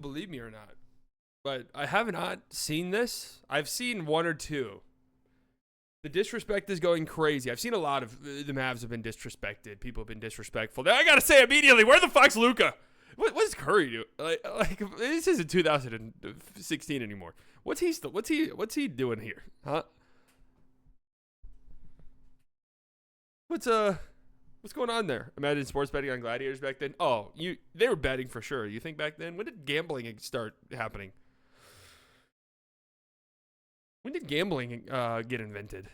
believe me or not, but I have not seen this. I've seen one or two. The disrespect is going crazy. I've seen a lot of the Mavs have been disrespected. People have been disrespectful. Now, I gotta say immediately, where the fuck's Luka? What's Curry do? Like this isn't 2016 anymore. What's he doing here? Huh? What's going on there? Imagine sports betting on gladiators back then. Oh, they were betting for sure. You think back then? When did gambling start happening? When did gambling get invented?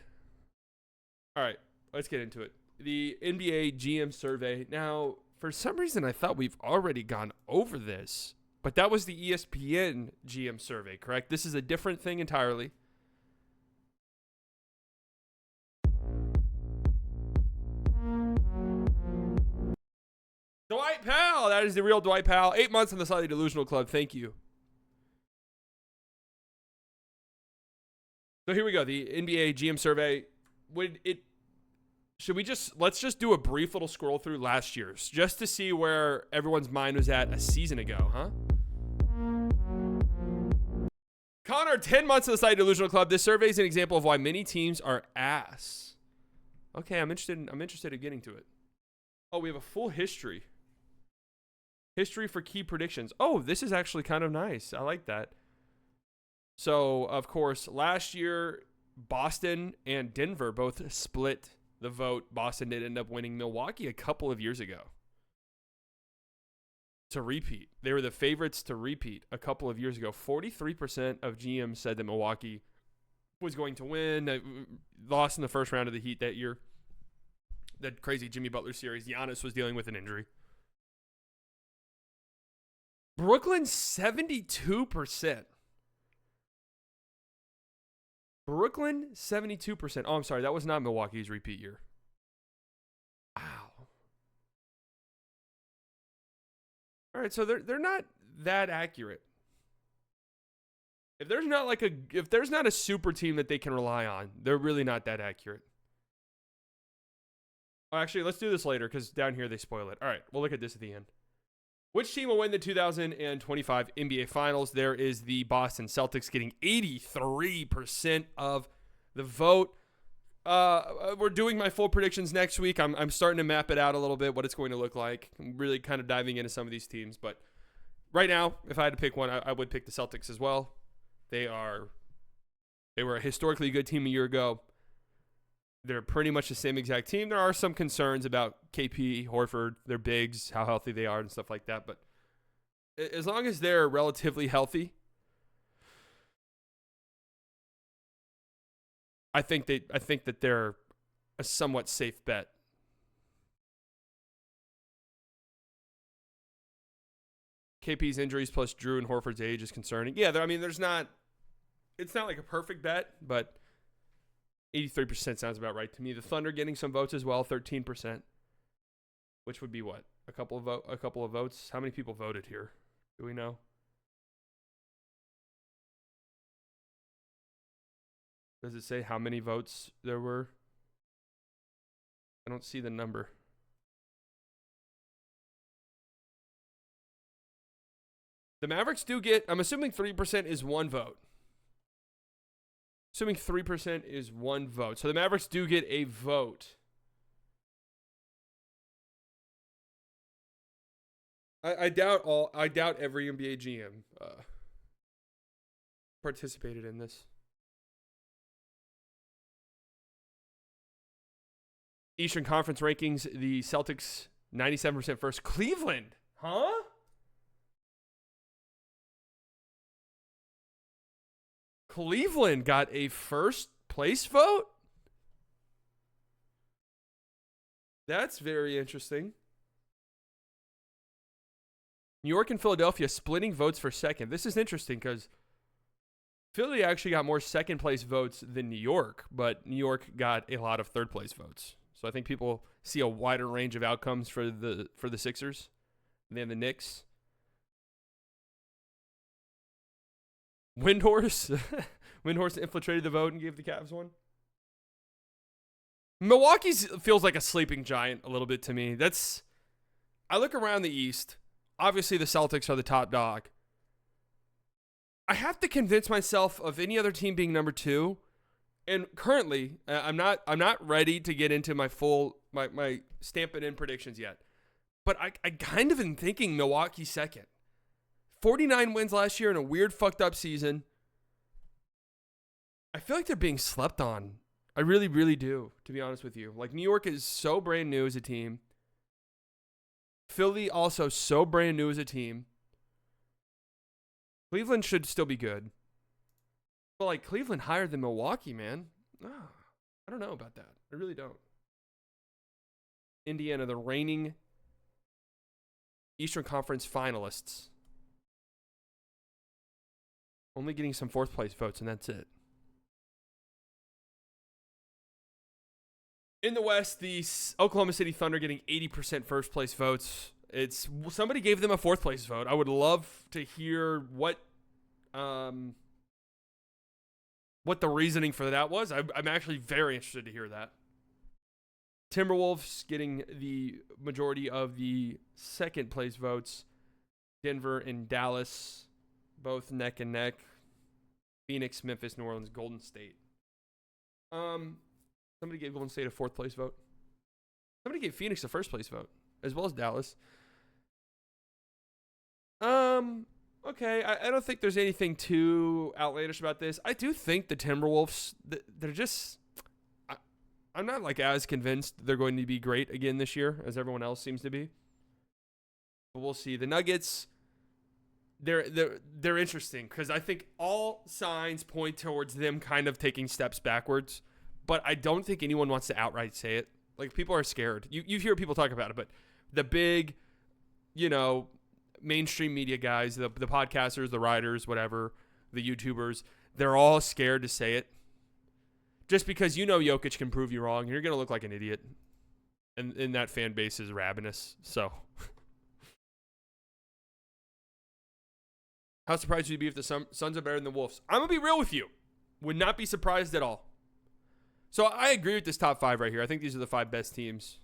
All right, let's get into it. The NBA GM survey. Now, for some reason, I thought we've already gone over this, but that was the ESPN GM survey, correct? This is a different thing entirely. Dwight Powell. That is the real Dwight Powell. 8 months on the Slightly Delusional Club. Thank you. So here we go. The NBA GM survey. Let's just do a brief little scroll through last year's just to see where everyone's mind was at a season ago, huh? Connor, 10 months on the Slightly Delusional Club. This survey is an example of why many teams are ass. Okay, I'm interested in getting to it. Oh, we have a full history. History for key predictions. Oh, this is actually kind of nice. I like that. So, of course, last year, Boston and Denver both split the vote. Boston did end up winning. Milwaukee a couple of years ago to repeat. They were the favorites to repeat a couple of years ago. 43% of GMs said that Milwaukee was going to win. They lost in the first round of the Heat that year. That crazy Jimmy Butler series. Giannis was dealing with an injury. Brooklyn, 72%. Brooklyn, 72%. Oh, I'm sorry. That was not Milwaukee's repeat year. Wow. All right, so they're not that accurate. If there's not a super team that they can rely on, they're really not that accurate. Oh, actually, let's do this later because down here they spoil it. All right, we'll look at this at the end. Which team will win the 2025 NBA Finals? There is the Boston Celtics getting 83% of the vote. We're doing my full predictions next week. I'm starting to map it out a little bit, what it's going to look like. I'm really kind of diving into some of these teams. But right now, if I had to pick one, I would pick the Celtics as well. They were a historically good team a year ago. They're pretty much the same exact team. There are some concerns about KP, Horford, their bigs, how healthy they are and stuff like that. But as long as they're relatively healthy, I think that they're a somewhat safe bet. KP's injuries plus Drew and Horford's age is concerning. Yeah, it's not like a perfect bet, but 83% sounds about right to me. The Thunder getting some votes as well, 13%, which would be what? A couple of votes. How many people voted here? Do we know? Does it say how many votes there were? I don't see the number. The Mavericks do get, I'm assuming 3% is one vote. Assuming 3% is one vote. So the Mavericks do get a vote. I doubt every NBA GM participated in this. Eastern Conference rankings, the Celtics 97% first. Cleveland, huh? Cleveland got a first place vote? That's very interesting. New York and Philadelphia splitting votes for second. This is interesting because Philly actually got more second place votes than New York, but New York got a lot of third place votes. So I think people see a wider range of outcomes for the Sixers than the Knicks. Windhorse infiltrated the vote and gave the Cavs one. Milwaukee feels like a sleeping giant a little bit to me. I look around the East. Obviously, the Celtics are the top dog. I have to convince myself of any other team being number 2. And currently, I'm not ready to get into my full my stamp it in predictions yet. But I kind of am thinking Milwaukee second. 49 wins last year in a weird fucked up season. I feel like they're being slept on. I really, really do, to be honest with you. Like, New York is so brand new as a team. Philly also so brand new as a team. Cleveland should still be good. But, like, Cleveland higher than Milwaukee, man. Oh, I don't know about that. I really don't. Indiana, the reigning Eastern Conference finalists. Only getting some fourth place votes, and that's it. In the West, the Oklahoma City Thunder getting 80% first place votes. Somebody gave them a fourth place vote. I would love to hear what the reasoning for that was. I'm actually very interested to hear that. Timberwolves getting the majority of the second place votes. Denver and Dallas, both neck and neck. Phoenix, Memphis, New Orleans, Golden State. Somebody gave Golden State a fourth place vote. Somebody gave Phoenix a first place vote, as well as Dallas. Okay, I don't think there's anything too outlandish about this. I do think the Timberwolves, they're just... I'm not like as convinced they're going to be great again this year as everyone else seems to be. But we'll see. The Nuggets, they're interesting because I think all signs point towards them kind of taking steps backwards. But I don't think anyone wants to outright say it. Like, people are scared. You hear people talk about it, but the big, mainstream media guys, the podcasters, the writers, whatever, the YouTubers, they're all scared to say it. Just because Jokic can prove you wrong, you're going to look like an idiot. And that fan base is ravenous. So, how surprised would you be if the Suns are better than the Wolves? I'm going to be real with you. Would not be surprised at all. So I agree with this top 5 right here. I think these are the 5 best teams.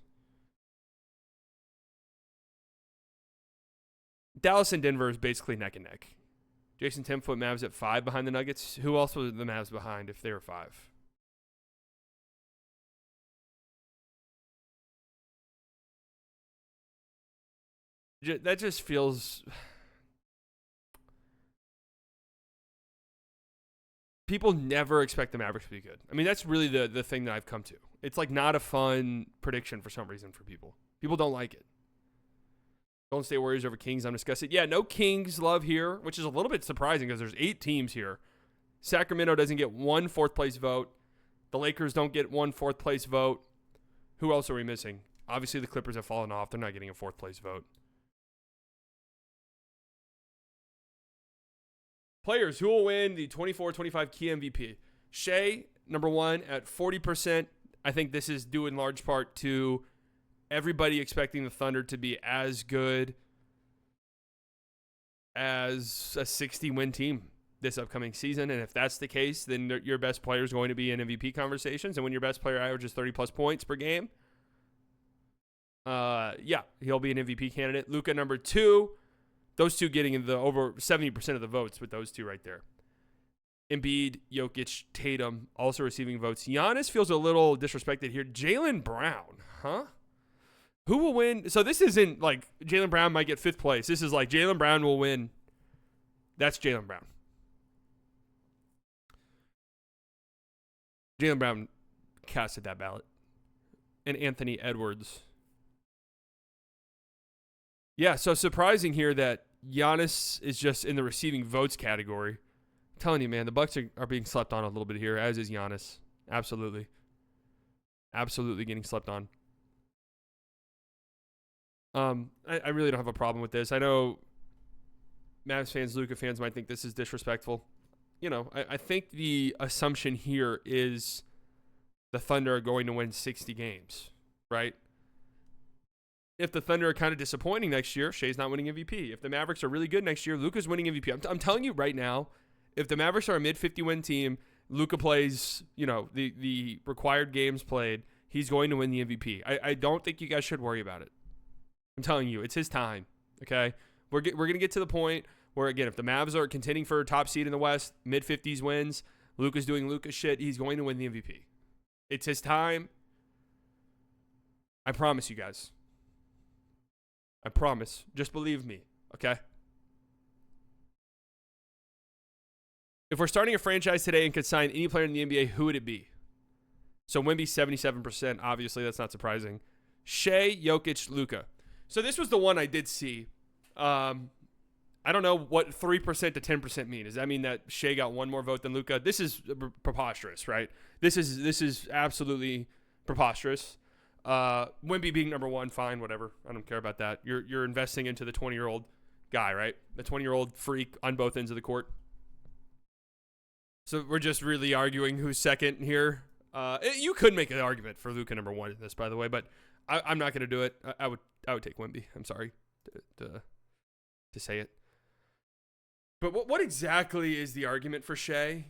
Dallas and Denver is basically neck and neck. Jason 10-foot Mavs at 5 behind the Nuggets. Who else was the Mavs behind if they were 5? That just feels... People never expect the Mavericks to be good. I mean, that's really the thing that I've come to. It's like not a fun prediction for some reason for people. People don't like it. Golden State Warriors over Kings. I'm discussing. Yeah, no Kings love here, which is a little bit surprising because there's 8 teams here. Sacramento doesn't get one fourth place vote. The Lakers don't get one fourth place vote. Who else are we missing? Obviously, the Clippers have fallen off. They're not getting a fourth place vote. Players who will win the 24-25 key MVP. Shea, number 1 at 40%. I think this is due in large part to everybody expecting the Thunder to be as good as a 60-win team this upcoming season. And if that's the case, then your best player is going to be in MVP conversations. And when your best player averages 30-plus points per game, he'll be an MVP candidate. Luka, number 2. Those two getting in the over 70% of the votes with those two right there. Embiid, Jokic, Tatum also receiving votes. Giannis feels a little disrespected here. Jaylen Brown, huh? Who will win? So this isn't like Jaylen Brown might get 5th place. This is like Jaylen Brown will win. That's Jaylen Brown. Jaylen Brown casted that ballot. And Anthony Edwards. Yeah, so surprising here that Giannis is just in the receiving votes category. I'm telling you, man, the Bucks are being slept on a little bit here, as is Giannis. Absolutely. Absolutely getting slept on. I really don't have a problem with this. I know Mavs fans, Luka fans might think this is disrespectful. I think the assumption here is the Thunder are going to win 60 games, right? If the Thunder are kind of disappointing next year, Shea's not winning MVP. If the Mavericks are really good next year, Luka's winning MVP. I'm telling you right now, if the Mavericks are a mid-50-win team, Luka plays, the required games played, he's going to win the MVP. I don't think you guys should worry about it. I'm telling you, it's his time, okay? We're going to get to the point where, again, if the Mavs are contending for a top seed in the West, mid-50s wins, Luka's doing Luka shit, he's going to win the MVP. It's his time. I promise you guys. I promise. Just believe me, okay? If we're starting a franchise today and could sign any player in the NBA, who would it be? So Wemby, 77%. Obviously, that's not surprising. Shea, Jokic, Luka. So this was the one I did see. I don't know what 3% to 10% mean. Does that mean that Shea got one more vote than Luka? This is preposterous, right? This is absolutely preposterous. Wemby being number one, fine, whatever. I don't care about that. You're investing into the 20-year-old guy, right? The 20-year-old freak on both ends of the court. So we're just really arguing who's second here. You could make an argument for Luka number one in this, by the way, but I'm not going to do it. I would take Wemby. I'm sorry to say it. But what exactly is the argument for Shea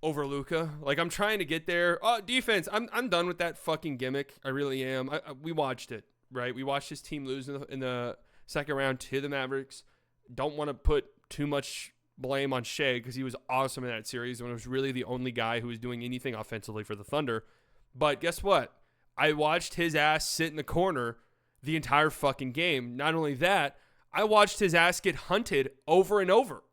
over Luka? Like, I'm trying to get there. Defense. I'm done with that fucking gimmick. I really am. We watched it, right? We watched his team lose in the second round to the Mavericks. Don't want to put too much blame on Shea because he was awesome in that series when it was really the only guy who was doing anything offensively for the Thunder. But guess what? I watched his ass sit in the corner the entire fucking game. Not only that, I watched his ass get hunted over and over.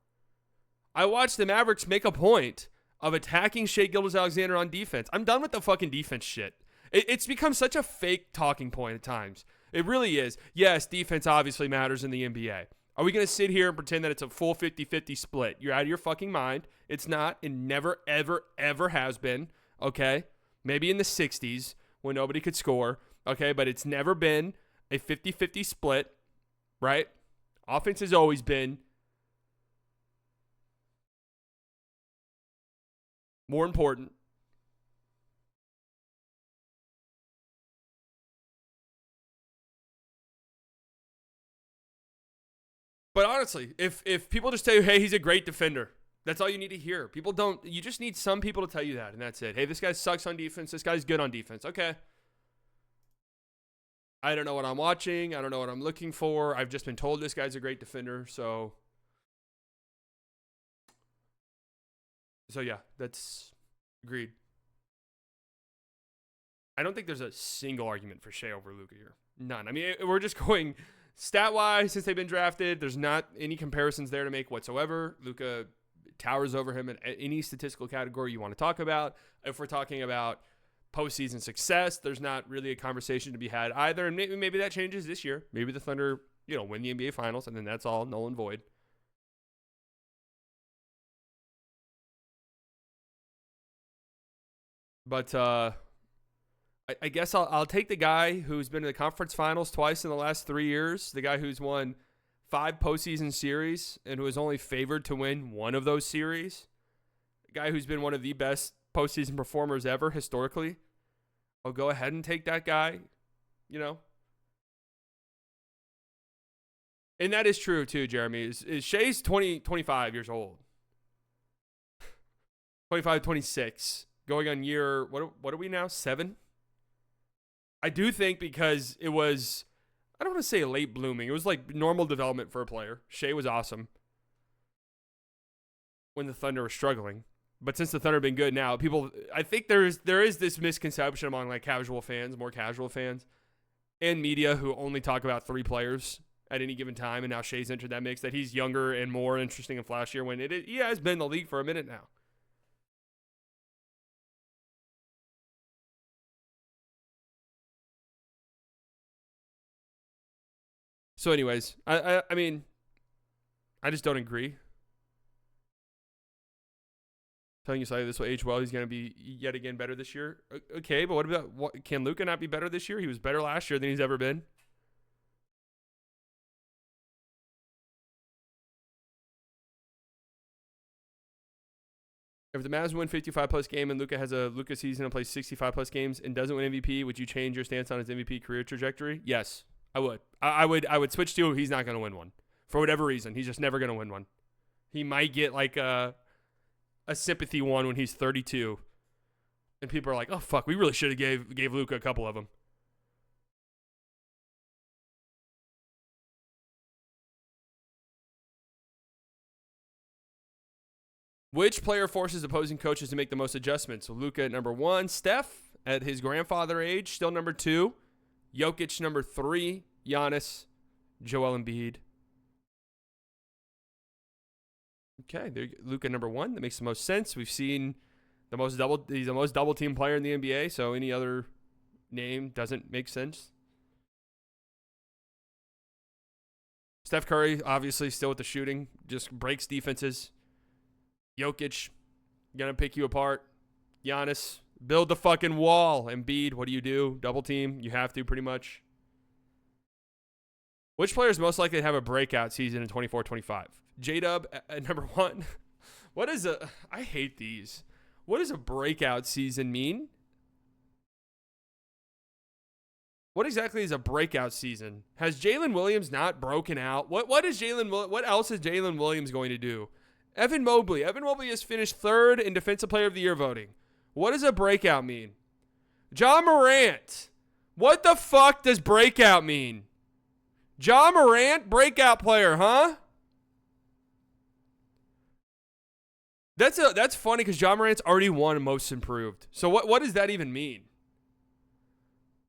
I watched the Mavericks make a point of attacking Shea Gilgeous-Alexander on defense. I'm done with the fucking defense shit. It's become such a fake talking point at times. It really is. Yes, defense obviously matters in the NBA. Are we going to sit here and pretend that it's a full 50-50 split? You're out of your fucking mind. It's not. It never, ever, ever has been. Okay? Maybe in the 60s when nobody could score. Okay? But it's never been a 50-50 split. Right? Offense has always been more important. But honestly, if people just tell you, hey, he's a great defender, that's all you need to hear. You just need some people to tell you that, and that's it. Hey, this guy sucks on defense. This guy's good on defense. Okay. I don't know what I'm watching. I don't know what I'm looking for. I've just been told this guy's a great defender. So yeah, that's agreed. I don't think there's a single argument for Shea over Luka here. None. I mean, we're just going stat-wise since they've been drafted. There's not any comparisons there to make whatsoever. Luka towers over him in any statistical category you want to talk about. If we're talking about postseason success, there's not really a conversation to be had either. And maybe that changes this year. Maybe the Thunder, win the NBA Finals, and then that's all null and void. But I guess I'll take the guy who's been in the conference finals twice in the last 3 years, the guy who's won 5 postseason series and who is only favored to win one of those series, the guy who's been one of the best postseason performers ever historically. I'll go ahead and take that guy, And that is true too, Jeremy. Is Shea's 25 years old. 25, 26. Going on year, what are we now? 7? I do think because it was, I don't want to say late blooming. It was like normal development for a player. Shea was awesome when the Thunder were struggling. But since the Thunder have been good now, I think there is this misconception among like more casual fans, and media who only talk about 3 players at any given time, and now Shea's entered that mix, that he's younger and more interesting and flashier when he has been in the league for a minute now. So anyways, I mean, I just don't agree. Telling you slightly this will age well. He's going to be yet again better this year. Okay, but can Luka not be better this year? He was better last year than he's ever been. If the Mavs win 55-plus game and Luka has a Luka season and plays 65-plus games and doesn't win MVP, would you change your stance on his MVP career trajectory? Yes, I would. I would switch to he's not going to win one. For whatever reason, he's just never going to win one. He might get like a sympathy one when he's 32. And people are like, oh, fuck, we really should have gave Luka a couple of them. Which player forces opposing coaches to make the most adjustments? So Luka at number 1. Steph at his grandfather age, still number 2. Jokic number 3. Giannis. Joel Embiid. Okay, there, Luka number 1. That makes the most sense. We've seen he's the most double team player in the NBA, so any other name doesn't make sense. Steph Curry, obviously, still with the shooting, just breaks defenses. Jokic, gonna pick you apart. Giannis, build the fucking wall. Embiid, what do? Double team. You have to, pretty much. Which player is most likely to have a breakout season in 24-25? J-Dub at number 1. I hate these. What does a breakout season mean? What exactly is a breakout season? Has Jalen Williams not broken out? What else is Jalen Williams going to do? Evan Mobley has finished 3rd in Defensive Player of the Year voting. What does a breakout mean? Ja Morant. What the fuck does breakout mean? Ja Morant, breakout player, huh? That's funny because Ja Morant's already won Most Improved. So what does that even mean?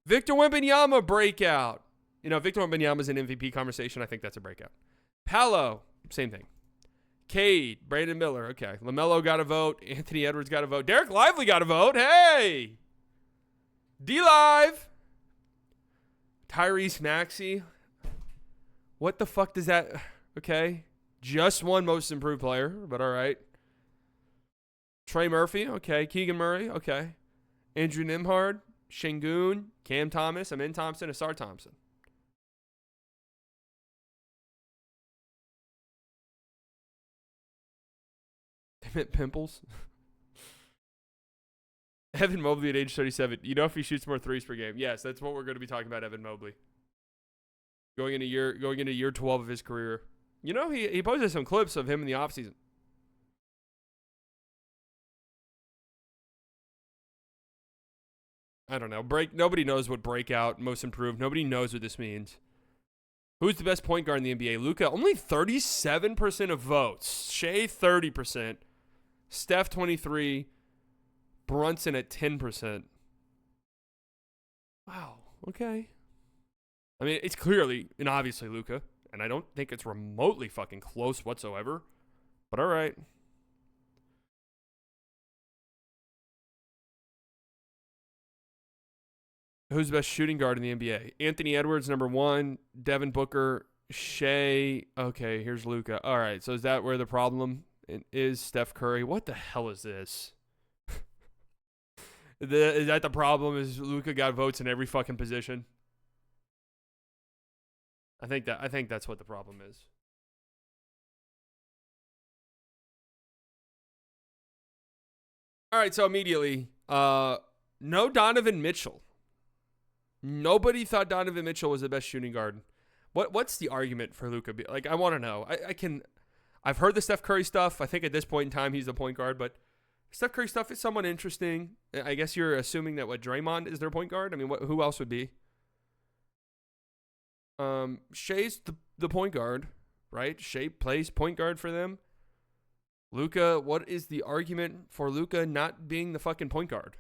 Victor Wembanyama, breakout. Victor Wembanyama's an MVP conversation. I think that's a breakout. Paolo, same thing. Cade, Brandon Miller, okay. LaMelo got a vote. Anthony Edwards got a vote. Derek Lively got a vote. Hey! D-Live. Tyrese Maxey. What the fuck does that... Okay. Just one Most Improved player, but all right. Trey Murphy, okay. Keegan Murray, okay. Andrew Nembhard, Şengün, Cam Thomas, Amin Thompson, Asar Thompson. Pimples. Evan Mobley at age 37. You know if he shoots more threes per game? Yes, that's what we're going to be talking about, Evan Mobley. Going into year 12 of his career. He posted some clips of him in the offseason. I don't know. Nobody knows what breakout, Most Improved. Nobody knows what this means. Who's the best point guard in the NBA? Luka, only 37% of votes. Shea, 30%. Steph, 23%. Brunson at 10%. Wow. Okay. I mean, it's clearly and obviously Luka, and I don't think it's remotely fucking close whatsoever. But all right. Who's the best shooting guard in the NBA? Anthony Edwards, number 1. Devin Booker, Shea. Okay, here's Luka. All right, so is that where the problem is? Steph Curry. What the hell is this? Is that the problem? Is Luka got votes in every fucking position? I think that's what the problem is. All right, so immediately, no Donovan Mitchell. Nobody thought Donovan Mitchell was the best shooting guard. What's the argument for Luka? Like, I want to know. I've heard the Steph Curry stuff. I think at this point in time he's the point guard, but Steph Curry stuff is somewhat interesting. I guess you're assuming that Draymond is their point guard. I mean, who else would be? Shea's the point guard, right? Shea plays point guard for them. Luka, what is the argument for Luka not being the fucking point guard?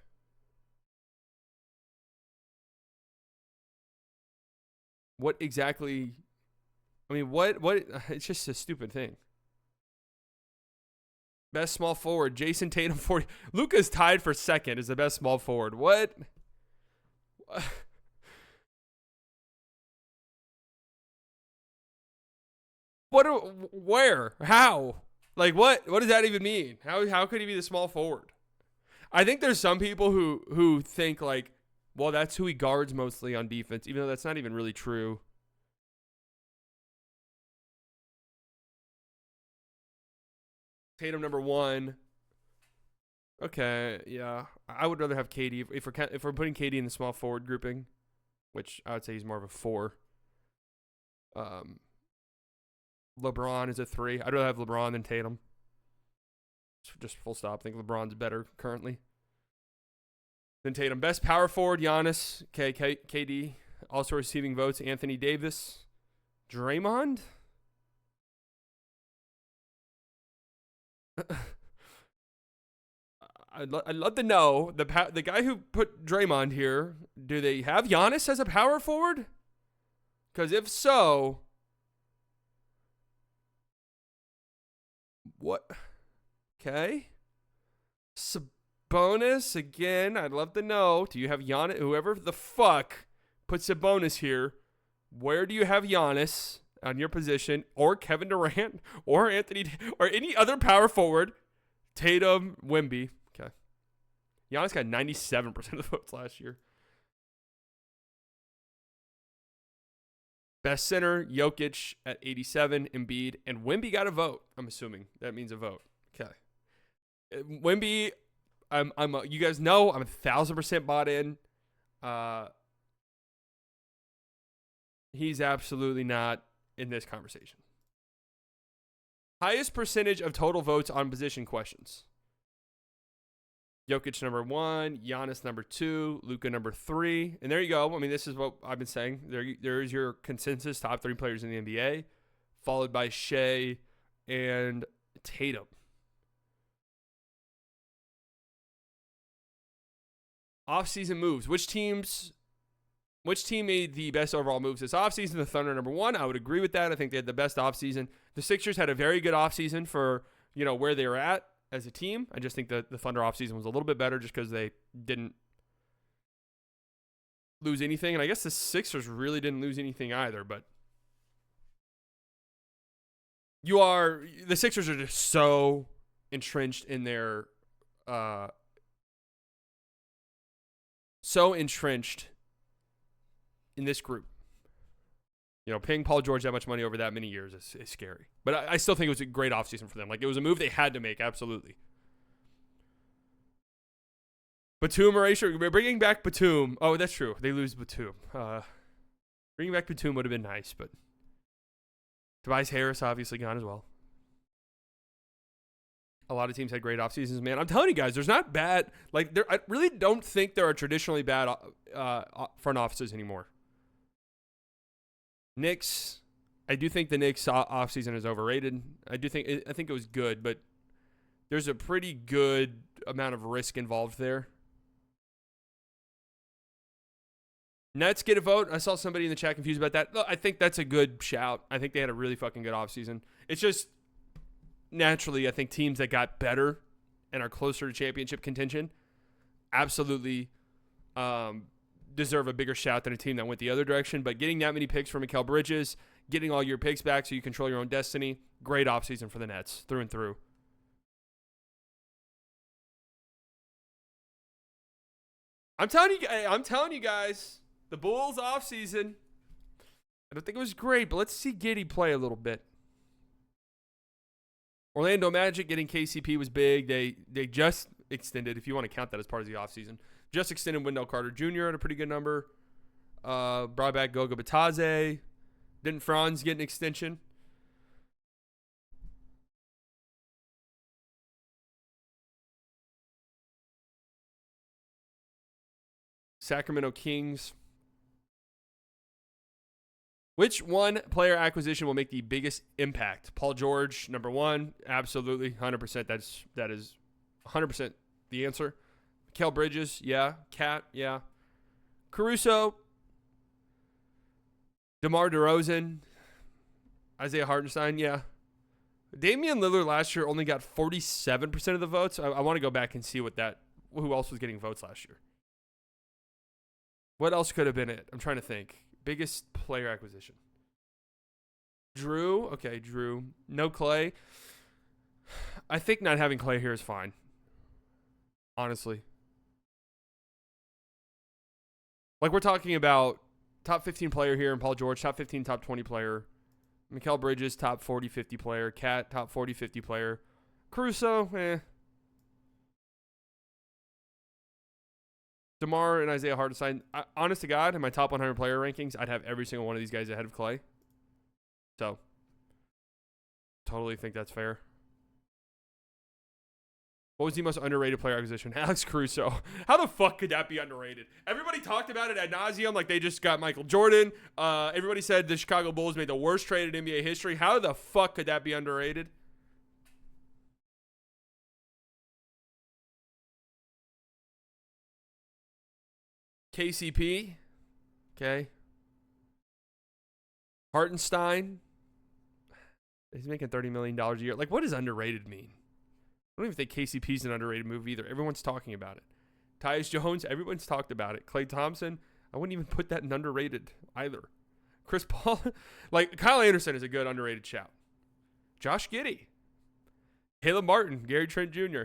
What exactly? I mean, what? It's just a stupid thing. Best small forward, Jason Tatum, 40. Luka's tied for second as the best small forward. What? Where? How? Like, what does that even mean? How could he be the small forward? I think there's some people who think like, well, that's who he guards mostly on defense, even though that's not even really true. Tatum number 1. Okay, yeah. I would rather have KD if we're putting KD in the small forward grouping, which I would say he's more of a 4. LeBron is a 3. I'd rather have LeBron than Tatum. Just full stop. I think LeBron's better currently than Tatum. Best power forward, Giannis. KD. Also receiving votes, Anthony Davis. Draymond? I'd love to know the guy who put Draymond here. Do they have Giannis as a power forward? Because if so, what? Okay. Sabonis again. I'd love to know. Do you have Giannis? Whoever the fuck put Sabonis here, where do you have Giannis on your position, or Kevin Durant, or Anthony, or any other power forward? Tatum, Wemby. Okay. Giannis got 97% of the votes last year. Best center, Jokic at 87, Embiid, and Wemby got a vote. I'm assuming that means a vote. Okay. Wemby, you guys know I'm 1,000% bought in. He's absolutely not in this conversation. Highest percentage of total votes on position questions. Jokic number 1, Giannis number 2, Luka number 3. And there you go. I mean, this is what I've been saying. There is your consensus top 3 players in the NBA, followed by Shea and Tatum. Offseason moves. Which team made the best overall moves this offseason? The Thunder number 1. I would agree with that. I think they had the best offseason. The Sixers had a very good offseason for, where they were at as a team. I just think that the Thunder offseason was a little bit better just because they didn't lose anything. And I guess the Sixers really didn't lose anything either, but the Sixers are just so entrenched in their in this group. Paying Paul George that much money over that many years is scary. But I still think it was a great offseason for them. Like, it was a move they had to make, absolutely. Batum erasure. We're bringing back Batum. Oh, that's true. They lose Batum. Bringing back Batum would have been nice, but Tobias Harris obviously gone as well. A lot of teams had great offseasons, man. I'm telling you guys, there's not bad. Like, I really don't think there are traditionally bad front offices anymore. Knicks, I do think the Knicks offseason is overrated. I think it was good, but there's a pretty good amount of risk involved there. Nets get a vote. I saw somebody in the chat confused about that. Look, I think that's a good shout. I think they had a really fucking good offseason. It's just naturally, I think teams that got better and are closer to championship contention absolutely deserve a bigger shout than a team that went the other direction. But getting that many picks from Mikal Bridges, getting all your picks back so you control your own destiny, great offseason for the Nets through and through. I'm telling you guys, the Bulls offseason, I don't think it was great, but let's see Giddey play a little bit. Orlando Magic getting KCP was big. They just extended, if you want to count that as part of the offseason, just extended Wendell Carter Jr. at a pretty good number. Brought back Goga Bitadze. Didn't Franz get an extension? Sacramento Kings. Which one player acquisition will make the biggest impact? Paul George, number 1, absolutely, 100%. That is 100% the answer. Mikal Bridges, yeah. Cat, yeah. Caruso, DeMar DeRozan, Isaiah Hartenstein, yeah. Damian Lillard last year only got 47% of the votes. I want to go back and see who else was getting votes last year. What else could have been it? I'm trying to think. Biggest player acquisition. Drew. Okay, Drew. No Clay. I think not having Clay here is fine. Honestly. Like, we're talking about top 15 player here in Paul George, top 15, top 20 player. Mikal Bridges, top 40, 50 player. Cat, top 40, 50 player. Caruso, DeMar and Isaiah Hartenstein. Honest to God, in my top 100 player rankings, I'd have every single one of these guys ahead of Clay. So, totally think that's fair. What was the most underrated player acquisition? Alex Caruso. How the fuck could that be underrated? Everybody talked about it ad nauseum like they just got Michael Jordan. Everybody said the Chicago Bulls made the worst trade in NBA history. How the fuck could that be underrated? KCP. Okay. Hartenstein. He's making $30 million a year. Like, what does underrated mean? I don't even think KCP's an underrated move either. Everyone's talking about it. Tyus Jones, everyone's talked about it. Klay Thompson, I wouldn't even put that in underrated either. Chris Paul, like, Kyle Anderson is a good underrated shout. Josh Giddey. Caleb Martin, Gary Trent Jr.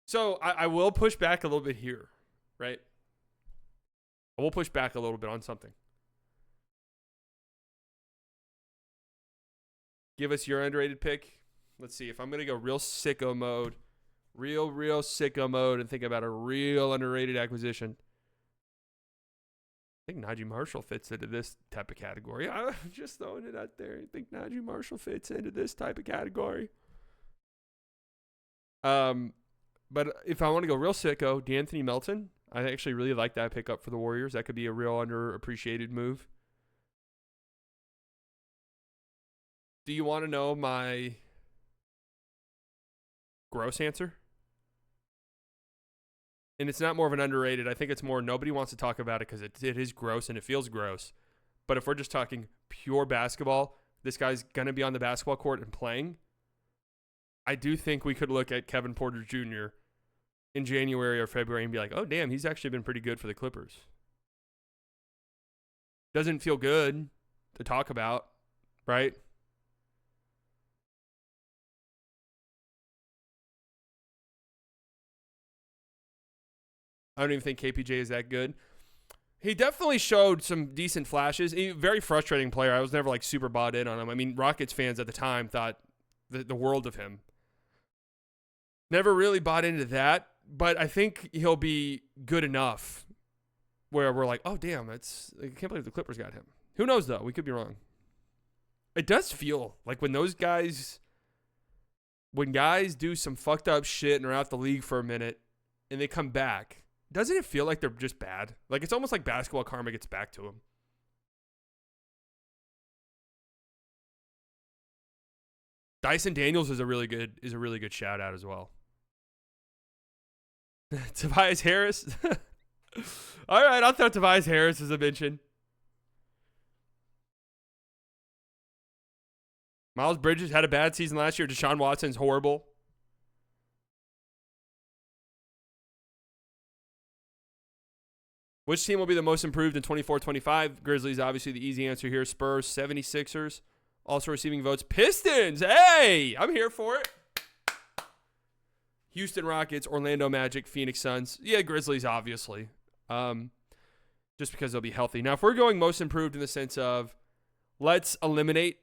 So I will push back a little bit here, right? I will push back a little bit on something. Give us your underrated pick. Let's see. If I'm going to go real sicko mode, real sicko mode, and think about a real underrated acquisition, I think Najee Marshall fits into this type of category. I'm just throwing it out there. I think Najee Marshall fits into this type of category. But if I want to go real sicko, D'Anthony Melton, I actually really like that pickup for the Warriors. That could be a real underappreciated move. Do you want to know my gross answer? And it's not more of an underrated. I think it's more nobody wants to talk about it because it is gross and it feels gross. But if we're just talking pure basketball, this guy's going to be on the basketball court and playing. I do think we could look at Kevin Porter Jr. in January or February and be like, oh, damn, he's actually been pretty good for the Clippers. Doesn't feel good to talk about, right? I don't even think KPJ is that good. He definitely showed some decent flashes. Very frustrating player. I was never like super bought in on him. I mean, Rockets fans at the time thought the world of him. Never really bought into that, but I think he'll be good enough where we're like, oh, damn, I can't believe the Clippers got him. Who knows, though? We could be wrong. It does feel like when guys do some fucked up shit and are out the league for a minute and they come back, doesn't it feel like they're just bad? Like it's almost like basketball karma gets back to them. Dyson Daniels is a really good shout out as well. Tobias Harris. All right, I'll throw Tobias Harris as a mention. Miles Bridges had a bad season last year. Deshaun Watson's horrible. Which team will be the most improved in 24-25? Grizzlies, obviously the easy answer here. Spurs, 76ers. Also receiving votes. Pistons. Hey, I'm here for it. Houston Rockets, Orlando Magic, Phoenix Suns. Yeah, Grizzlies, obviously. Just because they'll be healthy. Now, if we're going most improved in the sense of let's eliminate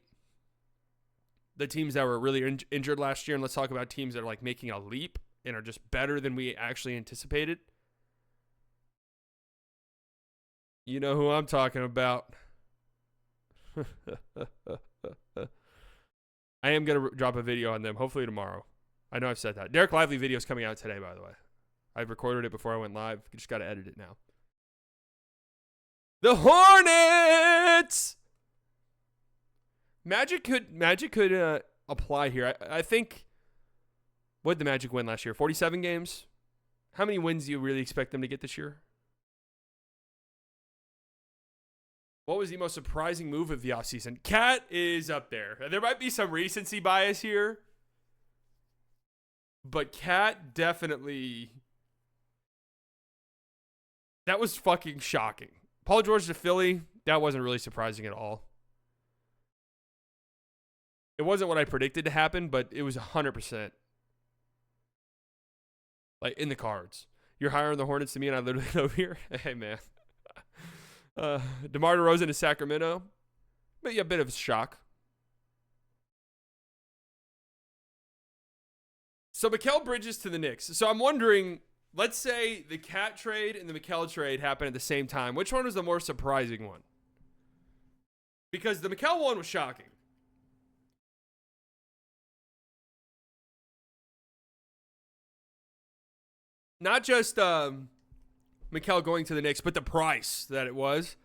the teams that were really injured last year, and let's talk about teams that are like making a leap and are just better than we actually anticipated. You know who I'm talking about. I am going to drop a video on them, hopefully tomorrow. I know I've said that. Derek Lively video is coming out today, by the way. I've recorded it before I went live. You just got to edit it now. The Hornets! Magic could apply here. I think, what did the Magic win last year? 47 games? How many wins do you really expect them to get this year? What was the most surprising move of the offseason? Cat is up there. There might be some recency bias here, but Cat definitely, that was fucking shocking. Paul George to Philly, that wasn't really surprising at all. It wasn't what I predicted to happen, but it was 100% like in the cards. You're higher on the Hornets than me, and I literally over here. Hey, man. DeMar DeRozan to Sacramento. But yeah, a bit of a shock. So Mikal Bridges to the Knicks. So I'm wondering, let's say the Cat trade and the Mikal trade happened at the same time. Which one was the more surprising one? Because the Mikal one was shocking. Not just Mikal going to the Knicks, but the price that it was.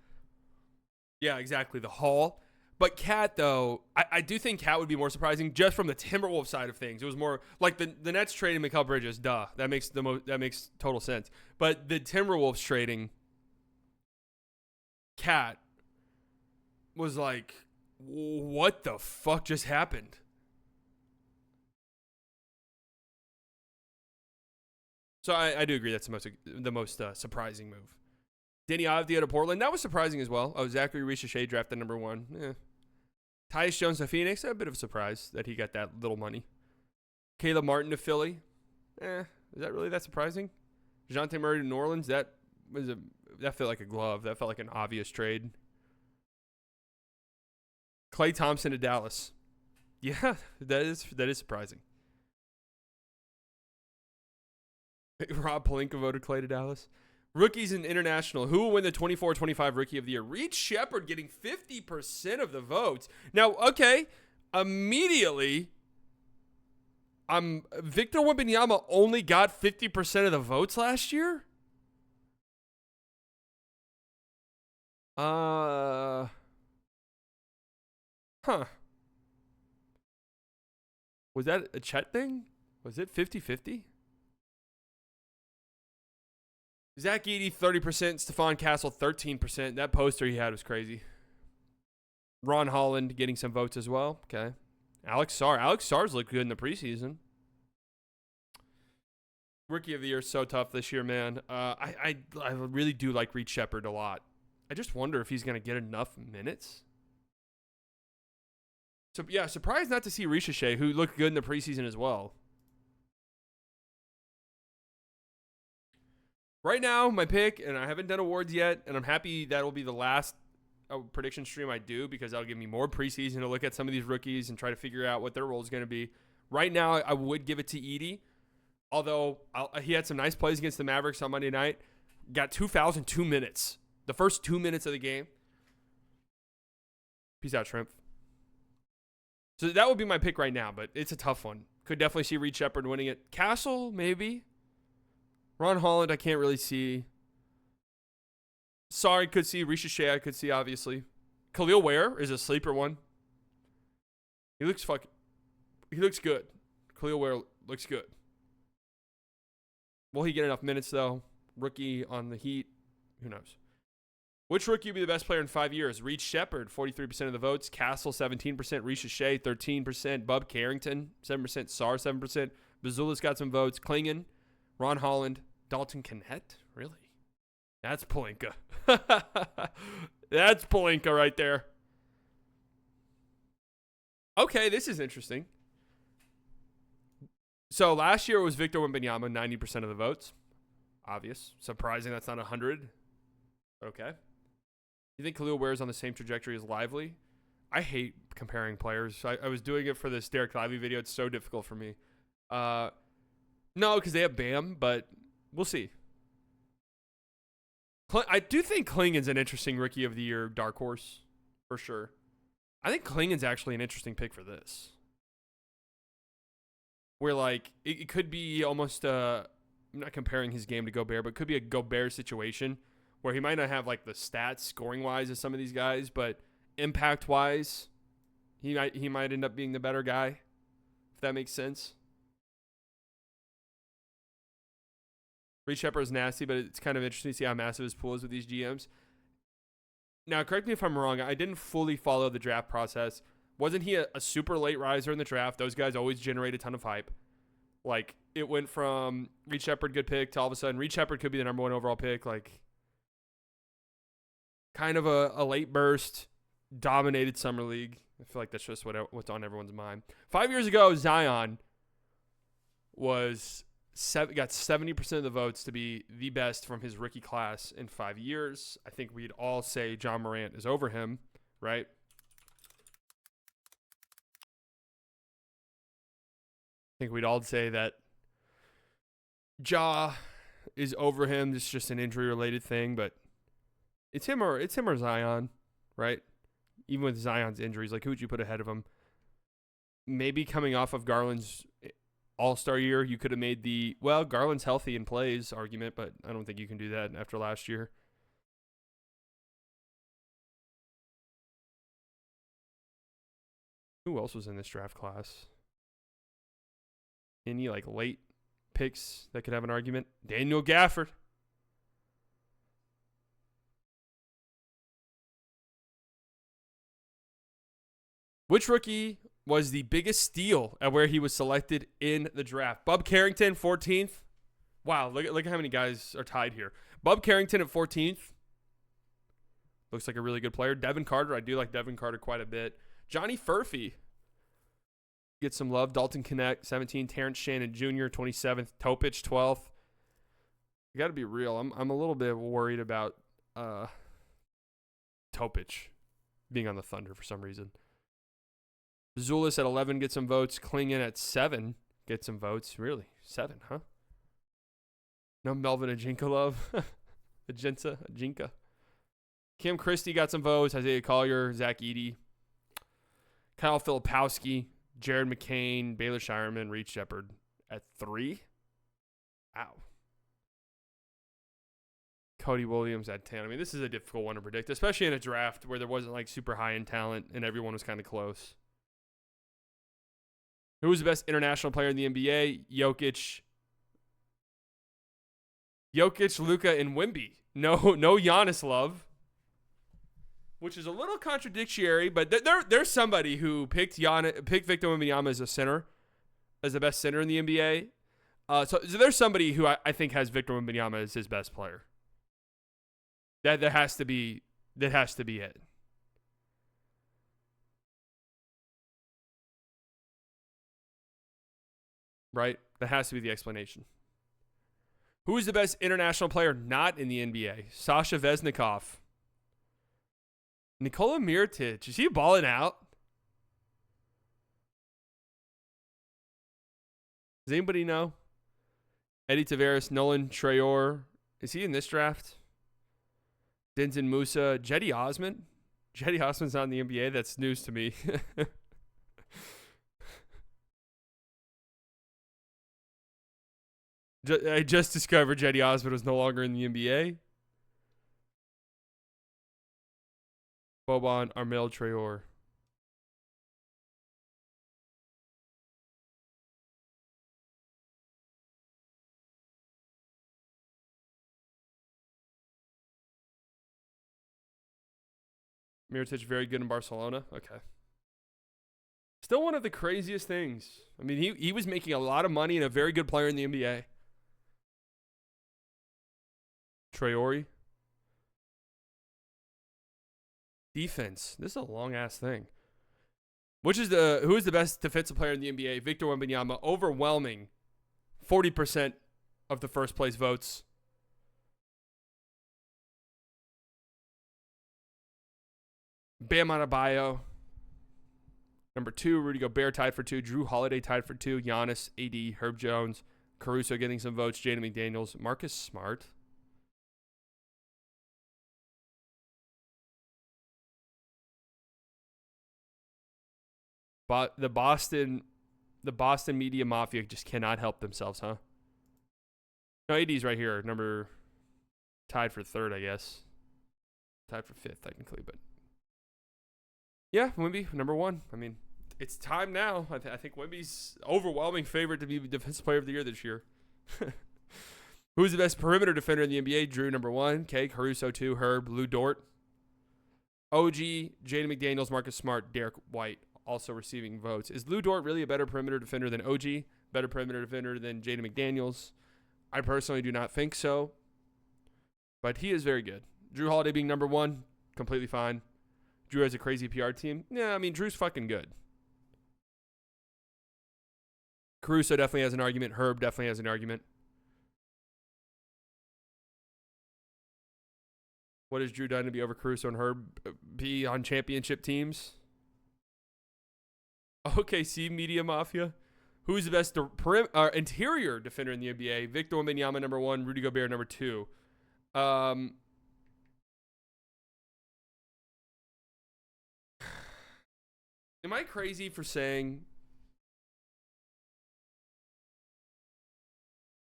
Yeah, exactly. The haul. But Cat, though, I do think Cat would be more surprising just from the Timberwolves side of things. It was more like the Nets trading Mikal Bridges. Duh, that makes total sense. But the Timberwolves trading Cat was like, what the fuck just happened? So I do agree that's the most surprising move. Denny Avdija to Portland, that was surprising as well. Oh, Zachary Richer drafted number 1. Tyus Jones to Phoenix, a bit of a surprise that he got that little money. Caleb Martin to Philly, is that really that surprising? DeJounte Murray to New Orleans, that felt like a glove. That felt like an obvious trade. Klay Thompson to Dallas, yeah, that is surprising. Rob Pelinka voted Klay to Dallas. Rookies and international. Who will win the 24-25 Rookie of the Year? Reed Sheppard getting 50% of the votes. Now, okay, immediately, Victor Wembanyama only got 50% of the votes last year? Huh. Was that a Chet thing? Was it 50-50? Zach Edey, 30%. Stephon Castle, 13%. That poster he had was crazy. Ron Holland getting some votes as well. Okay. Alex Sarr's looked good in the preseason. Rookie of the Year is so tough this year, man. I really do like Reed Sheppard a lot. I just wonder if he's going to get enough minutes. So, yeah, surprised not to see Richer, who looked good in the preseason as well. Right now, my pick, and I haven't done awards yet, and I'm happy that will be the last prediction stream I do because that'll give me more preseason to look at some of these rookies and try to figure out what their role is going to be. Right now, I would give it to Edey, although he had some nice plays against the Mavericks on Monday night. Got 2 fouls in 2 minutes. The first 2 minutes of the game. Peace out, Shrimp. So that would be my pick right now, but it's a tough one. Could definitely see Reed Sheppard winning it. Castle, maybe. Ron Holland, I can't really see. Sorry, could see. Richer, I could see, obviously. Khalil Ware is a sleeper one. He looks good. Khalil Ware looks good. Will he get enough minutes, though? Rookie on the Heat. Who knows? Which rookie will be the best player in 5 years? Reed Sheppard, 43% of the votes. Castle, 17%. Richer, 13%. Bub Carrington, 7%. Sarr, 7%. Bazula's got some votes. Klingon, Ron Holland, Dalton Kennett. Really? That's Pelinka. That's Pelinka right there. Okay, this is interesting. So last year it was Victor Wembanyama, 90% of the votes. Obvious. Surprising that's not 100. Okay. You think Khalil Ware is on the same trajectory as Lively? I hate comparing players. I was doing it for this Derek Lively video. It's so difficult for me. No, because they have Bam, but we'll see. I do think Klingon's an interesting Rookie of the Year dark horse, for sure. I think Klingon's actually an interesting pick for this. Where, like, it could be almost, I'm not comparing his game to Gobert, but it could be a Gobert situation where he might not have, like, the stats scoring-wise as some of these guys, but impact-wise, he might end up being the better guy, if that makes sense. Reed Sheppard is nasty, but it's kind of interesting to see how massive his pool is with these GMs. Now, correct me if I'm wrong. I didn't fully follow the draft process. Wasn't he a super late riser in the draft? Those guys always generate a ton of hype. Like, it went from Reed Sheppard, good pick, to all of a sudden, Reed Sheppard could be the number 1 overall pick. Like, kind of a late burst, dominated Summer League. I feel like that's just what's on everyone's mind. 5 years ago, Zion got 70% of the votes to be the best from his rookie class in 5 years. I think we'd all say John Morant is over him, right? I think we'd all say that Ja is over him. This is just an injury-related thing, but it's him or Zion, right? Even with Zion's injuries, like, who would you put ahead of him? Maybe coming off of Garland's All-Star year, you could have made Garland's healthy and plays argument, but I don't think you can do that after last year. Who else was in this draft class? Any like late picks that could have an argument? Daniel Gafford. Which rookie was the biggest steal at where he was selected in the draft? Bub Carrington, 14th. Wow, look at how many guys are tied here. Bub Carrington at 14th. Looks like a really good player. Devin Carter, I do like Devin Carter quite a bit. Johnny Furphy get some love. Dalton Knecht, 17. Terrence Shannon Jr., 27th. Topich, 12th. You got to be real. I'm a little bit worried about Topich being on the Thunder for some reason. Zulis at 11 gets some votes. Klingon at 7 gets some votes. Really? 7, huh? No Melvin Ajinka love. Ajinka. Kim Christie got some votes. Isaiah Collier, Zach Edey. Kyle Filipowski, Jared McCain, Baylor Shireman, Reed Shepard at 3. Ow. Cody Williams at 10. I mean, this is a difficult one to predict, especially in a draft where there wasn't like super high in talent and everyone was kind of close. Who was the best international player in the NBA? Jokic, Luka, and Wemby. No Giannis love, which is a little contradictory, but there's somebody who picked Victor Wembanyama as a center, as the best center in the NBA. So there's somebody who I think has Victor Wembanyama as his best player. That has to be it. Right? That has to be the explanation. Who is the best international player not in the NBA? Sasha Vesnikov. Nikola Mirotic. Is he balling out? Does anybody know? Eddie Tavares, Nolan Traore. Is he in this draft? Denton Musa. Jetty Osman. Jetty Osman's not in the NBA. That's news to me. I just discovered Jetty Osman was no longer in the NBA. Boban Armel Traore. Mirotic very good in Barcelona. Okay. Still one of the craziest things. I mean, he was making a lot of money and a very good player in the NBA. Traore. Defense. This is a long ass thing. Who is the best defensive player in the NBA? Victor Wembanyama, overwhelming 40% of the first place votes. Bam Adebayo. Number 2, Rudy Gobert tied for 2. Drew Holiday tied for 2. Giannis, AD, Herb Jones, Caruso getting some votes. Jaden McDaniels, Marcus Smart. But the Boston media mafia just cannot help themselves, huh? No, AD's right here, tied for 3rd, I guess. Tied for 5th, technically, but yeah, Wemby, number 1. I mean, it's time now. I think Wemby's overwhelming favorite to be Defensive Player of the Year this year. Who's the best perimeter defender in the NBA? Drew, number 1. Caruso, 2. Herb, Lou Dort. OG, Jaden McDaniels, Marcus Smart, Derek White also receiving votes. Is Lou Dort really a better perimeter defender than OG? Better perimeter defender than Jaden McDaniels? I personally do not think so, but he is very good. Drew Holiday being number 1, completely fine. Drew has a crazy PR team. Yeah, I mean, Drew's fucking good. Caruso definitely has an argument. Herb definitely has an argument. What has Drew done to be over Caruso and Herb? Be on championship teams? OKC Media Mafia. Who's the best interior defender in the NBA? Victor Wembanyama, number 1. Rudy Gobert, number 2. Am I crazy for saying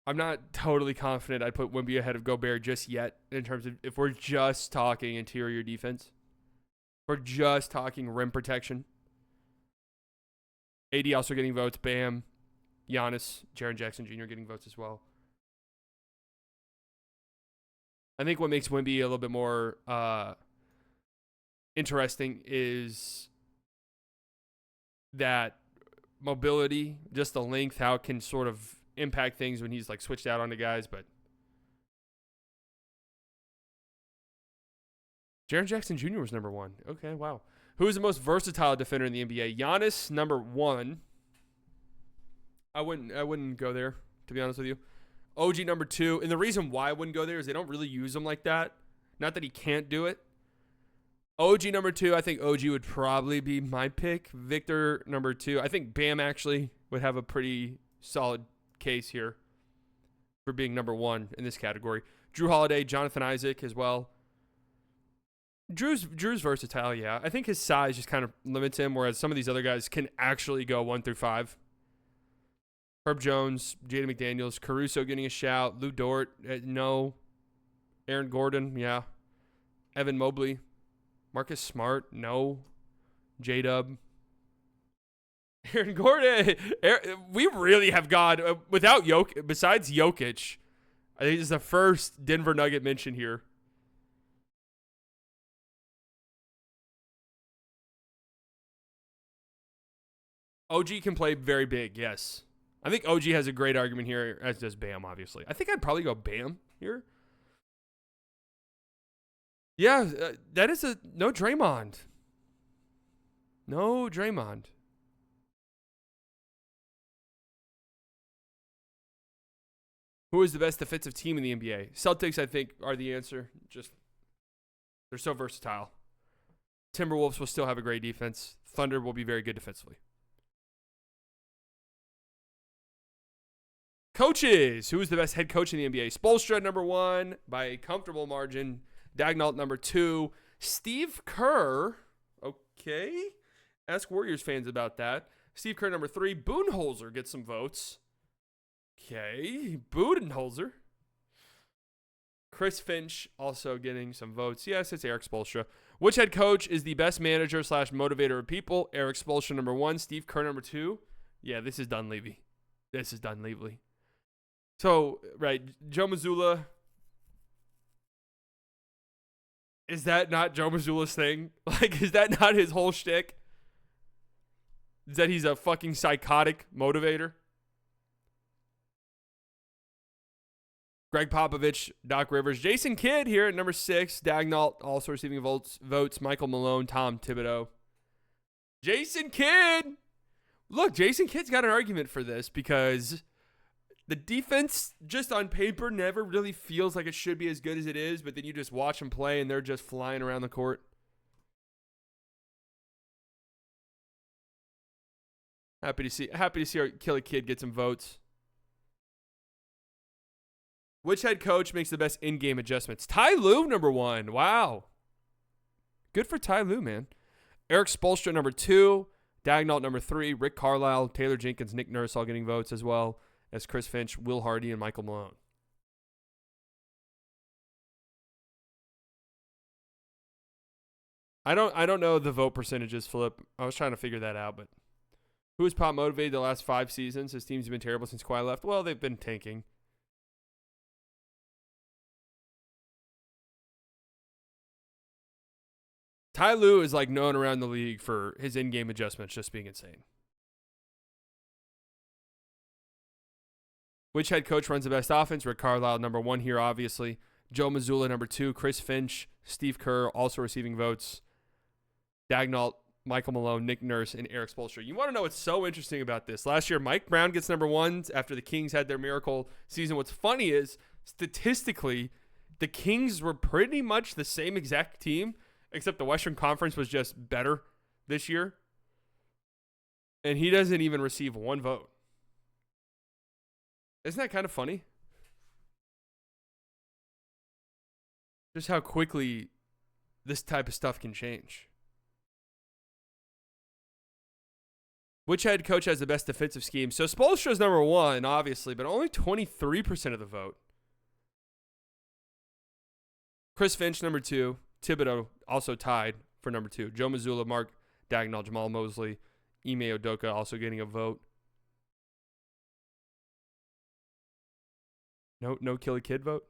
I'm not totally confident I'd put Wemby ahead of Gobert just yet in terms of if we're just talking interior defense? We're just talking rim protection. AD also getting votes. Bam. Giannis, Jaren Jackson Jr. getting votes as well. I think what makes Wemby a little bit more interesting is that mobility, just the length, how it can sort of impact things when he's like switched out onto guys. But Jaren Jackson Jr. was number 1. Okay, wow. Who is the most versatile defender in the NBA? Giannis, number 1. I wouldn't go there, to be honest with you. OG, number 2. And the reason why I wouldn't go there is they don't really use him like that. Not that he can't do it. OG, number 2. I think OG would probably be my pick. Victor, number 2. I think Bam actually would have a pretty solid case here for being number 1 in this category. Drew Holiday, Jonathan Isaac as well. Drew's versatile, yeah. I think his size just kind of limits him, whereas some of these other guys can actually go 1 through 5. Herb Jones, Jaden McDaniels, Caruso getting a shout, Lou Dort, no. Aaron Gordon, yeah. Evan Mobley, Marcus Smart, no. J-Dub. Aaron Gordon, we really have gone, without Jokic, besides Jokic, I think this is the first Denver Nugget mention here. OG can play very big, yes. I think OG has a great argument here, as does Bam, obviously. I think I'd probably go Bam here. Yeah, that is no Draymond. No Draymond. Who is the best defensive team in the NBA? Celtics, I think, are the answer. Just, they're so versatile. Timberwolves will still have a great defense. Thunder will be very good defensively. Coaches. Who is the best head coach in the NBA? Spoelstra, number 1 by a comfortable margin. Daigneault, number 2. Steve Kerr. Okay. Ask Warriors fans about that. Steve Kerr, number 3. Budenholzer gets some votes. Okay. Budenholzer. Chris Finch also getting some votes. Yes, it's Eric Spoelstra. Which head coach is the best manager / motivator of people? Eric Spoelstra, number 1. Steve Kerr, number 2. Yeah, this is Dunleavy. So, right, Joe Mazzulla. Is that not Joe Mazzulla's thing? Like, is that not his whole shtick? Is that he's a fucking psychotic motivator? Greg Popovich, Doc Rivers, Jason Kidd here at number 6. Daigneault also receiving votes. Michael Malone, Tom Thibodeau. Jason Kidd. Look, Jason Kidd's got an argument for this because the defense just on paper never really feels like it should be as good as it is, but then you just watch them play and they're just flying around the court. Happy to see our Killer Kid get some votes. Which head coach makes the best in-game adjustments? Ty Lue, number 1. Wow. Good for Ty Lue, man. Eric Spoelstra, number 2. Daigneault, number 3. Rick Carlisle, Taylor Jenkins, Nick Nurse all getting votes as well as Chris Finch, Will Hardy, and Michael Malone. I don't know the vote percentages, Flip. I was trying to figure that out, but who has Pop motivated the last 5 seasons? His teams have been terrible since Kawhi left. Well, they've been tanking. Ty Lue is like known around the league for his in-game adjustments just being insane. Which head coach runs the best offense? Rick Carlisle, number 1 here, obviously. Joe Mazzulla, number 2. Chris Finch, Steve Kerr, also receiving votes. Daigneault, Michael Malone, Nick Nurse, and Eric Spoelstra. You want to know what's so interesting about this? Last year, Mike Brown gets number 1 after the Kings had their miracle season. What's funny is, statistically, the Kings were pretty much the same exact team, except the Western Conference was just better this year. And he doesn't even receive 1 vote. Isn't that kind of funny? Just how quickly this type of stuff can change. Which head coach has the best defensive scheme? So Spoelstra's number 1, obviously, but only 23% of the vote. Chris Finch, number 2. Thibodeau also tied for number 2. Joe Mazzulla, Mark Daigneault, Jamal Mosley, Ime Udoka also getting a vote. No Killer Kid vote.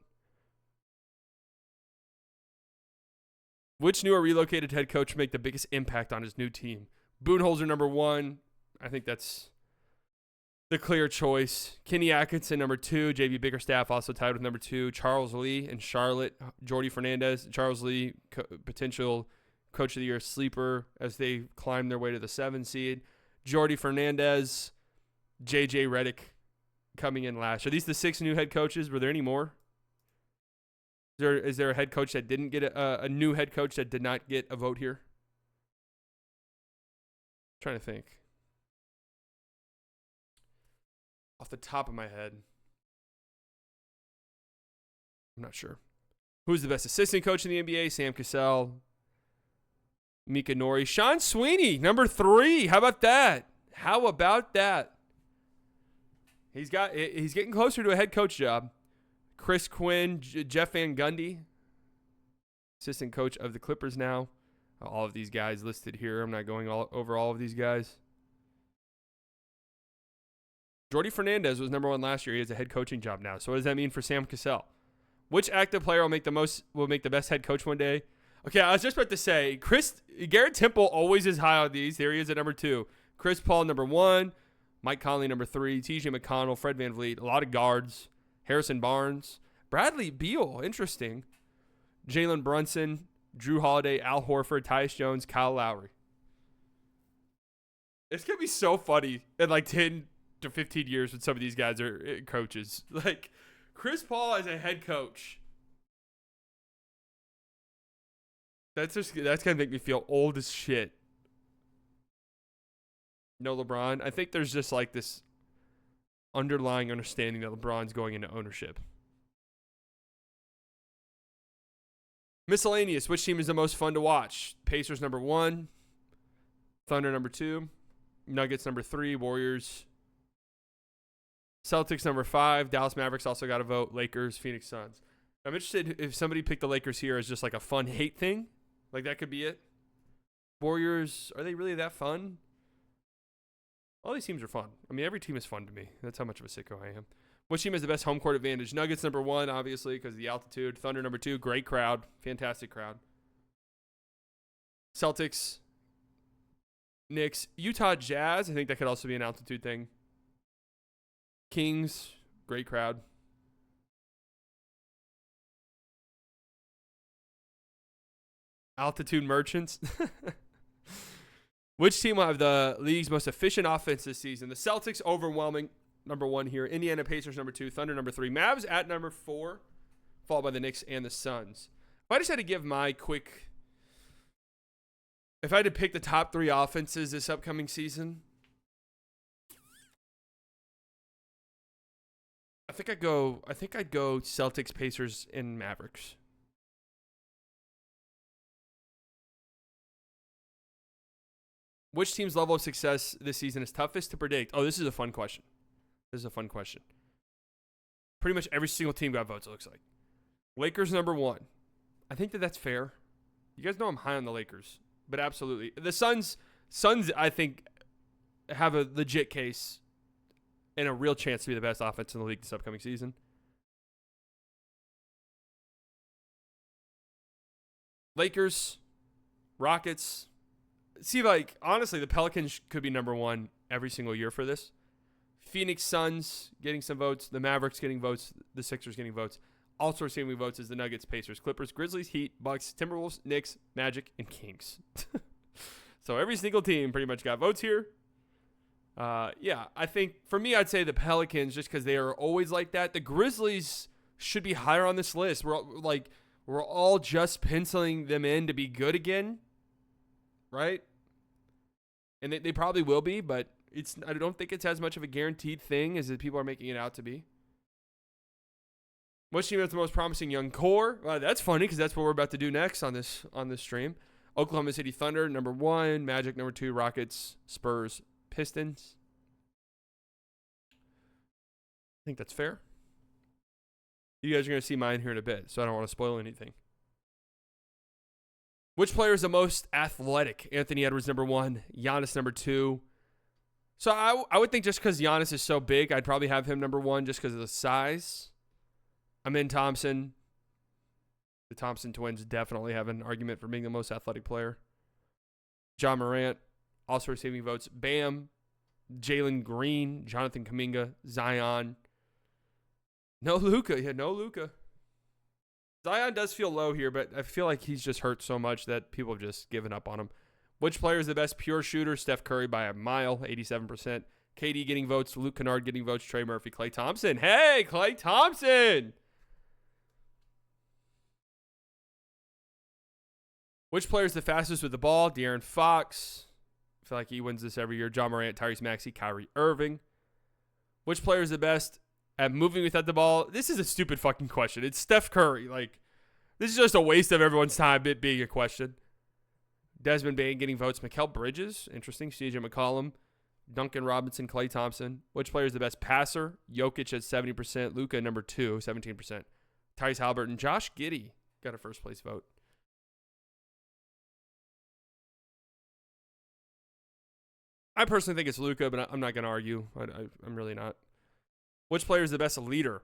Which new or relocated head coach make the biggest impact on his new team? Budenholzer number 1. I think that's the clear choice. Kenny Atkinson number 2. JB Bickerstaff also tied with number 2. Charles Lee in Charlotte. Jordy Fernandez. Charles Lee, potential coach of the year sleeper as they climb their way to the 7 seed. Jordy Fernandez. JJ Redick coming in last. Are these the 6 new head coaches? Were there any more? Is there a head coach that didn't get a new head coach that did not get a vote here? I'm trying to think. Off the top of my head, I'm not sure. Who's the best assistant coach in the NBA? Sam Cassell, Mika Nori, Sean Sweeney, number 3. How about that? He's getting closer to a head coach job. Chris Quinn, Jeff Van Gundy, assistant coach of the Clippers now. All of these guys listed here. I'm not going over all of these guys. Jordy Fernandez was number 1 last year. He has a head coaching job now. So what does that mean for Sam Cassell? Which active player will make the best head coach one day? Okay, I was just about to say, Garrett Temple always is high on these. There he is at number 2. Chris Paul, number 1. Mike Conley, number 3. TJ McConnell, Fred VanVleet, a lot of guards. Harrison Barnes, Bradley Beal, interesting. Jalen Brunson, Drew Holiday, Al Horford, Tyus Jones, Kyle Lowry. It's going to be so funny in like 10 to 15 years when some of these guys are coaches. Like Chris Paul as a head coach. That's going to make me feel old as shit. No LeBron. I think there's just like this underlying understanding that LeBron's going into ownership. Miscellaneous. Which team is the most fun to watch? Pacers number 1. Thunder number 2. Nuggets number 3. Warriors. Celtics number 5. Dallas Mavericks also got a vote. Lakers. Phoenix Suns. I'm interested if somebody picked the Lakers here as just like a fun hate thing. Like that could be it. Warriors. Are they really that fun? All these teams are fun. I mean, every team is fun to me. That's how much of a sicko I am. Which team has the best home court advantage? Nuggets number 1, obviously, because of the altitude. Thunder number 2, great crowd. Fantastic crowd. Celtics. Knicks. Utah Jazz. I think that could also be an altitude thing. Kings. Great crowd. Altitude Merchants. Which team will have the league's most efficient offense this season? The Celtics, overwhelming, number 1 here. Indiana Pacers, number 2. Thunder, number 3. Mavs at number 4, followed by the Knicks and the Suns. If I just had to give my quick... If I had to pick the top 3 offenses this upcoming season, I think I'd go Celtics, Pacers, and Mavericks. Which team's level of success this season is toughest to predict? Oh, this is a fun question. Pretty much every single team got votes, it looks like. Lakers number 1. I think that's fair. You guys know I'm high on the Lakers, but absolutely. The Suns, I think, have a legit case and a real chance to be the best offense in the league this upcoming season. Lakers, Rockets. See, like, honestly, the Pelicans could be number 1 every single year for this. Phoenix Suns getting some votes. The Mavericks getting votes. The Sixers getting votes. Also receiving votes is the Nuggets, Pacers, Clippers, Grizzlies, Heat, Bucks, Timberwolves, Knicks, Magic, and Kings. So every single team pretty much got votes here. Yeah, I think, for me, I'd say the Pelicans just because they are always like that. The Grizzlies should be higher on this list. We're all just penciling them in to be good again, right? And they probably will be, but I don't think it's as much of a guaranteed thing as people are making it out to be. Which team has the most promising young core? That's funny because that's what we're about to do next on this stream. Oklahoma City Thunder, number 1. Magic, number 2. Rockets, Spurs, Pistons. I think that's fair. You guys are going to see mine here in a bit, so I don't want to spoil anything. Which player is the most athletic? Anthony Edwards, number 1. Giannis, number 2. So I would think just because Giannis is so big, I'd probably have him number one just because of the size. I'm in Thompson. The Thompson twins definitely have an argument for being the most athletic player. John Morant, also receiving votes. Bam, Jalen Green, Jonathan Kuminga, Zion. No Luka. Yeah, no Luka. Zion does feel low here, but I feel like he's just hurt so much that people have just given up on him. Which player is the best pure shooter? Steph Curry by a mile, 87%. KD getting votes. Luke Kennard getting votes. Trey Murphy. Klay Thompson. Hey, Klay Thompson. Which player is the fastest with the ball? De'Aaron Fox. I feel like he wins this every year. John Morant, Tyrese Maxey, Kyrie Irving. Which player is the best at moving without the ball? This is a stupid fucking question. It's Steph Curry. Like, this is just a waste of everyone's time, it being a question. Desmond Bane getting votes. Mikal Bridges. Interesting. CJ McCollum. Duncan Robinson. Klay Thompson. Which player is the best passer? Jokic at 70%. Luka number 2, 17%. Tyrese Halliburton. Josh Giddey got a first place vote. I personally think it's Luka, but I'm not going to argue. I'm really not. Which player is the best leader?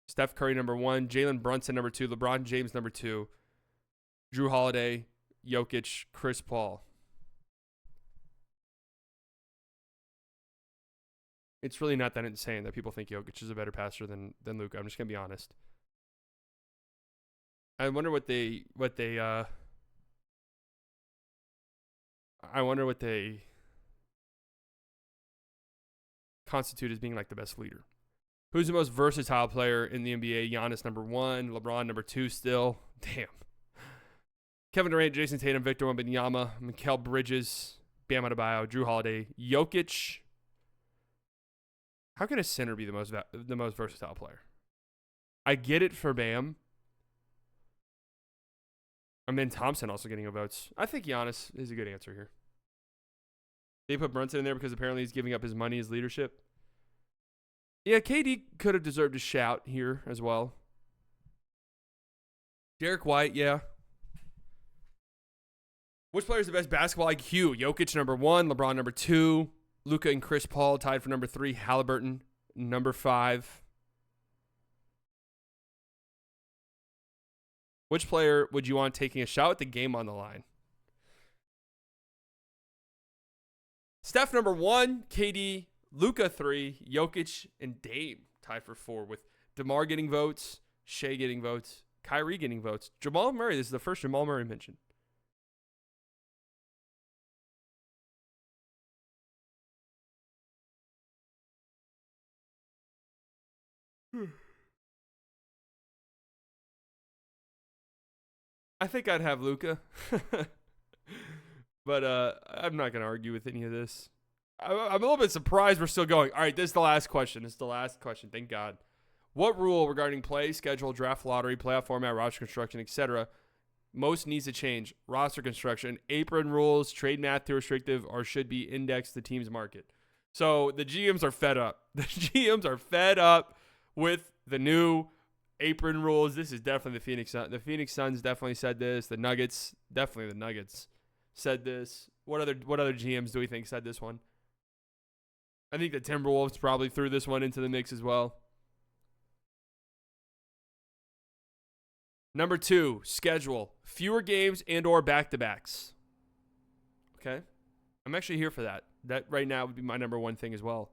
Steph Curry number 1. Jalen Brunson number 2. LeBron James number 2. Drew Holiday, Jokic, Chris Paul. It's really not that insane that people think Jokic is a better passer than Luka. I'm just gonna be honest. I wonder what they constitute as being like the best leader. Who's the most versatile player in the NBA? Giannis number 1, LeBron number 2 still. Damn. Kevin Durant, Jason Tatum, Victor Wembanyama, Mikal Bridges, Bam Adebayo, Drew Holiday, Jokic. How can a center be the most versatile player? I get it for Bam. And then Thompson also getting votes. I think Giannis is a good answer here. They put Brunson in there because apparently he's giving up his money, his leadership. Yeah, KD could have deserved a shout here as well. Derek White, yeah. Which player is the best basketball IQ? Jokic number 1, LeBron number 2, Luka and Chris Paul tied for number 3, Halliburton number 5. Which player would you want taking a shot with the game on the line? Steph number 1, KD, Luka 3, Jokic, and Dame tied for 4 with DeMar getting votes, Shea getting votes, Kyrie getting votes. Jamal Murray, this is the first Jamal Murray mentioned. I think I'd have Luka. But I'm not going to argue with any of this. I'm a little bit surprised we're still going. All right, this is the last question. Thank God. What rule regarding play, schedule, draft lottery, playoff format, roster construction, etc. most needs to change? Roster construction, apron rules, trade math too restrictive, or should be indexed to team's market? So the GMs are fed up. The GMs are fed up with the new apron rules. This is definitely the Phoenix Suns. The Phoenix Suns definitely said this. The Nuggets said this. What other GMs do we think said this one? I think the Timberwolves probably threw this one into the mix as well. Number 2, schedule. Fewer games and or back-to-backs. Okay? I'm actually here for that. That right now would be my number 1 thing as well.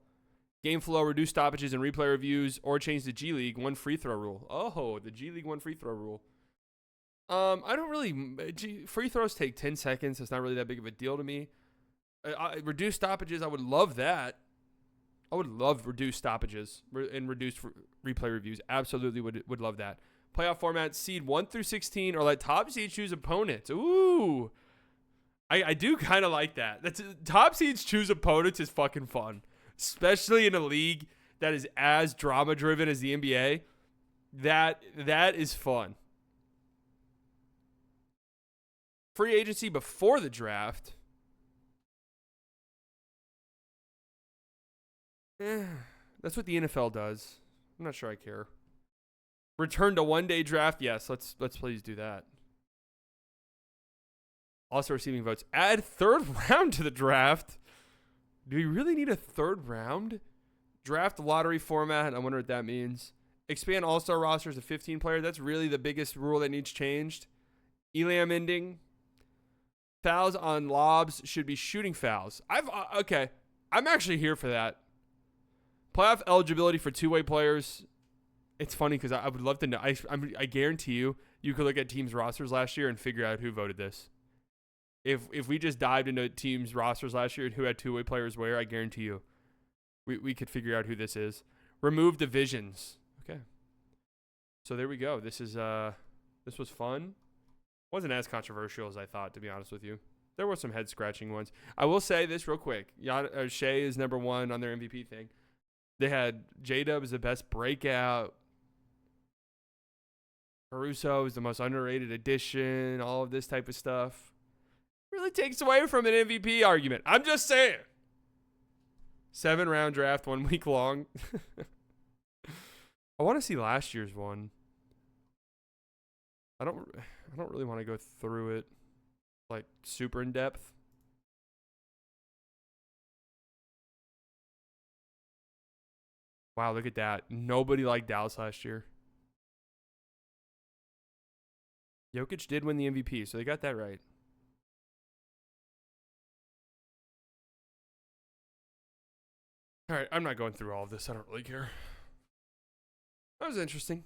Game flow, reduce stoppages and replay reviews, or change the G League 1 free throw rule. Oh, the G League 1 free throw rule. I don't really... free throws take 10 seconds. It's not really that big of a deal to me. Reduce stoppages, I would love that. I would love reduced stoppages and reduced replay reviews. Absolutely would love that. Playoff format, seed 1 through 16, or let top seeds choose opponents. Ooh. I do kind of like that. Top seeds choose opponents is fucking fun. Especially in a league that is as drama-driven as the NBA. That is fun. Free agency before the draft. That's what the NFL does. I'm not sure I care. Return to one-day draft. Yes, let's please do that. Also receiving votes. Add third round to the draft. Do we really need a third round? Draft lottery format. I wonder what that means. Expand all-star rosters to 15 players. That's really the biggest rule that needs changed. Elam ending. Fouls on lobs should be shooting fouls. Okay. I'm actually here for that. Playoff eligibility for two-way players. It's funny because I would love to know. I guarantee you could look at teams' rosters last year and figure out who voted this. If we just dived into teams' rosters last year and who had two-way players where, I guarantee you, we could figure out who this is. Remove divisions. Okay. So there we go. This was fun. Wasn't as controversial as I thought, to be honest with you. There were some head-scratching ones. I will say this real quick. Shea is number one on their MVP thing. They had J-Dub as the best breakout. Caruso is the most underrated addition. All of this type of stuff. Really takes away from an MVP argument. I'm just saying. 7-round draft, 1 week long. I want to see last year's one. I don't really want to go through it like super in depth. Wow, look at that. Nobody liked Dallas last year. Jokic did win the MVP, so they got that right. All right, I'm not going through all of this. I don't really care. That was interesting.